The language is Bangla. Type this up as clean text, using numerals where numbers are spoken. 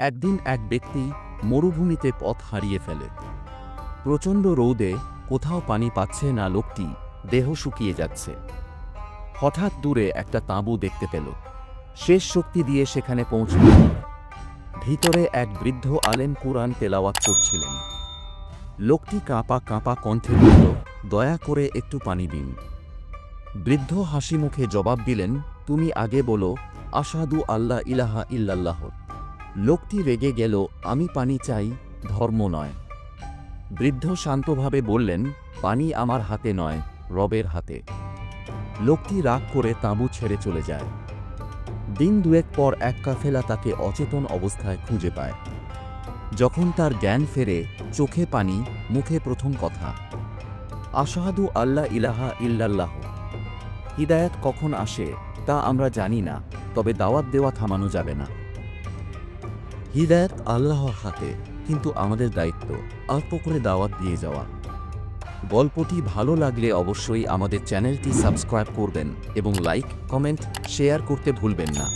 একদিন এক ব্যক্তি মরুভূমিতে পথ হারিয়ে ফেলে। প্রচণ্ড রৌদে কোথাও পানি পাচ্ছে না লোকটি, দেহ শুকিয়ে যাচ্ছে। হঠাৎ দূরে একটা তাঁবু দেখতে পেল। শেষ শক্তি দিয়ে সেখানে পৌঁছল। ভিতরে এক বৃদ্ধ আলেম কুরআন তেলাওয়াত করছিলেন। লোকটি কাঁপা কাঁপা কণ্ঠে বলল, দয়া করে একটু পানি দিন। বৃদ্ধ হাসি মুখে জবাব দিলেন, তুমি আগে বলো, আশহাদু আল্লা ইলাহা ইল্লাল্লাহ। লোকটি রেগে গেল, আমি পানি চাই, ধর্ম নয়। বৃদ্ধ শান্তভাবে বললেন, পানি আমার হাতে নয়, রবের হাতে। লোকটি রাগ করে তাঁবু ছেড়ে চলে যায়। দিন দুয়েক পর এক কাফেলা তাকে অচেতন অবস্থায় খুঁজে পায়। যখন তার জ্ঞান ফেরে, চোখে পানি, মুখে প্রথম কথা, আশহাদু আল্লা ইলাহা ইল্লাল্লাহ। হিদায়াত কখন আসে তা আমরা জানি না, তবে দাওয়াত দেওয়া থামানো যাবে না। হিদায়াত আল্লাহর হাতে, কিন্তু আমাদের দায়িত্ব অল্প করে দাওয়াত দিয়ে যাওয়া। গল্পটি ভালো লাগলে অবশ্যই আমাদের চ্যানেলটি সাবস্ক্রাইব করবেন এবং লাইক, কমেন্ট, শেয়ার করতে ভুলবেন না।